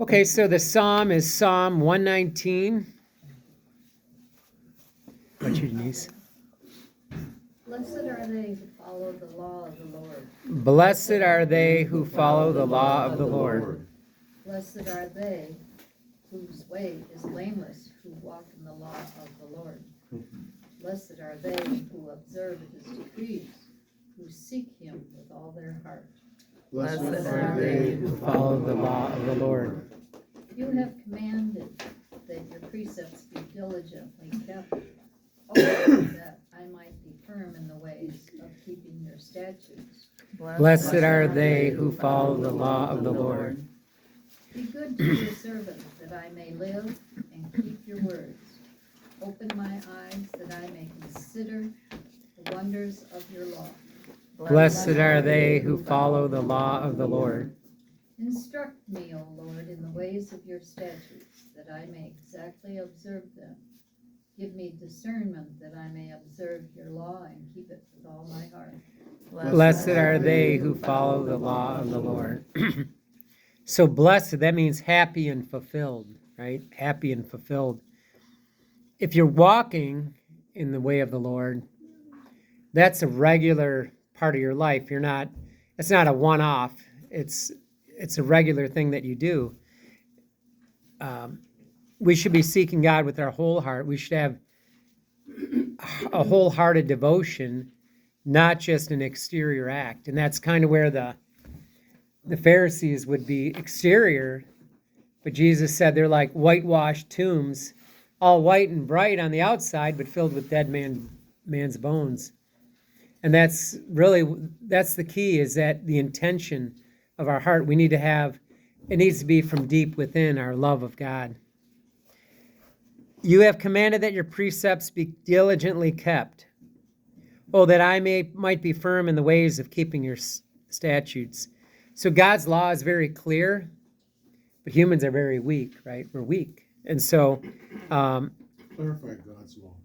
Okay, so the psalm is Psalm 119. What's your Denise? Blessed are they who follow the law of the Lord. Blessed are they who follow the law of the Lord. Blessed are they whose way is blameless, who walk in the law of the Lord. Blessed are they who observe his decrees, who seek him with all their heart. Blessed are they who follow the law of the Lord. You have commanded that your precepts be diligently kept. Oh, that I might be firm in the ways of keeping your statutes. Blessed are they who follow the law of the Lord. Be good to your servant, that I may live and keep your words. Open my eyes, that I may consider the wonders of your law. Blessed are they who follow the law of the Lord. Instruct me, O Lord, in the ways of your statutes, that I may exactly observe them. Give me discernment, that I may observe your law and keep it with all my heart. Blessed are they who follow the law of the Lord. So blessed, that means happy and fulfilled, right? Happy and fulfilled. If you're walking in the way of the Lord, that's a regular part of your life. It's not a one-off. It's a regular thing that you do. We should be seeking God with our whole heart. We should have a wholehearted devotion, not just an exterior act. And that's kind of where the Pharisees would be exterior, but Jesus said they're like whitewashed tombs, all white and bright on the outside, but filled with dead man's bones. And that's the key, is that the intention of our heart, it needs to be from deep within, our love of God. You have commanded that your precepts be diligently kept. Oh, that I might be firm in the ways of keeping your statutes. So God's law is very clear, but humans are very weak, right? We're weak. And so... Clarify God's law.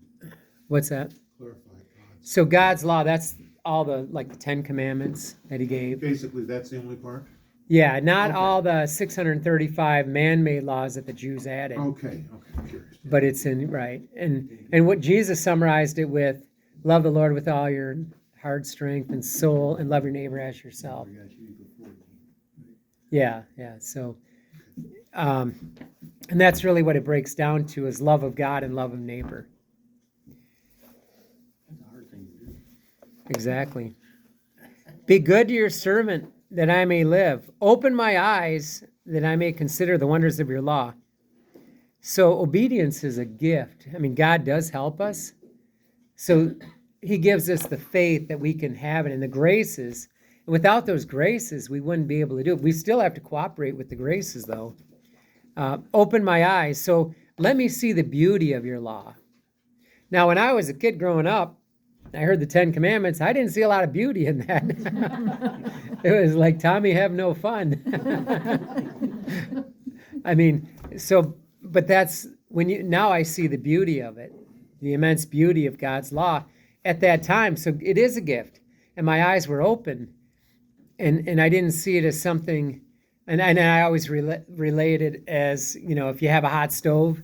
What's that? Clarify God's. So God's law, that's all the 10 commandments that he gave. Basically, that's the only part? Yeah, not Okay. all the 635 man-made laws that the Jews added. Okay, I'm curious. But it's in, right. And what Jesus summarized it with, love the Lord with all your heart, strength, and soul, and love your neighbor as yourself. Yeah. So, and that's really what it breaks down to, is love of God and love of neighbor. That's a hard thing to do. Exactly. Be good to your servant, that I may live. Open my eyes, that I may consider the wonders of your law. So obedience is a gift. I mean, God does help us. So he gives us the faith that we can have it, and the graces. And without those graces, we wouldn't be able to do it. We still have to cooperate with the graces, though. Open my eyes. So let me see the beauty of your law. Now, when I was a kid growing up, I heard the 10 Commandments. I didn't see a lot of beauty in that. It was like, Tommy, have no fun. I mean, but that's now I see the beauty of it, the immense beauty of God's law at that time. So it is a gift. And my eyes were open. And I didn't see it as something, and I always relate it as, if you have a hot stove,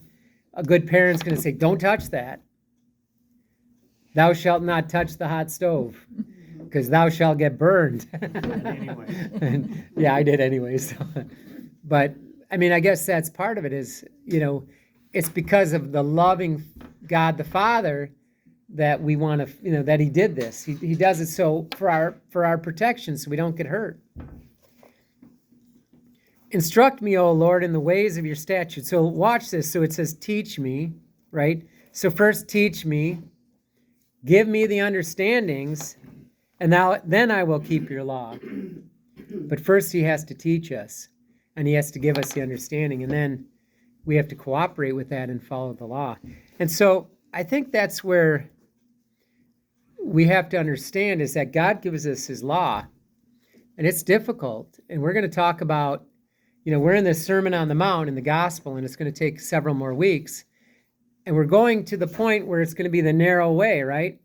a good parent's going to say, don't touch that. Thou shalt not touch the hot stove, because thou shalt get burned. Anyway. Yeah, I did anyway. So. But, I mean, I guess that's part of it is, it's because of the loving God the Father that we want to, that he did this. He does it so for our protection, so we don't get hurt. Instruct me, O Lord, in the ways of your statutes. So watch this. So it says, teach me, right? So first teach me, give me the understandings, and then I will keep your law. But first he has to teach us, and he has to give us the understanding, and then we have to cooperate with that and follow the law. And so I think that's where we have to understand, is that God gives us his law, and it's difficult. And we're going to talk about, we're in this Sermon on the Mount in the gospel, and it's going to take several more weeks. And we're going to the point where it's going to be the narrow way, right?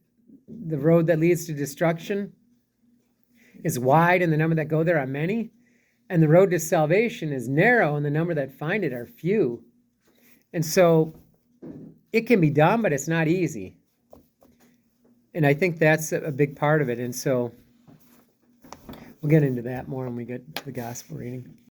The road that leads to destruction is wide, and the number that go there are many. And the road to salvation is narrow, and the number that find it are few. And so it can be done, but it's not easy. And I think that's a big part of it. And so we'll get into that more when we get to the gospel reading.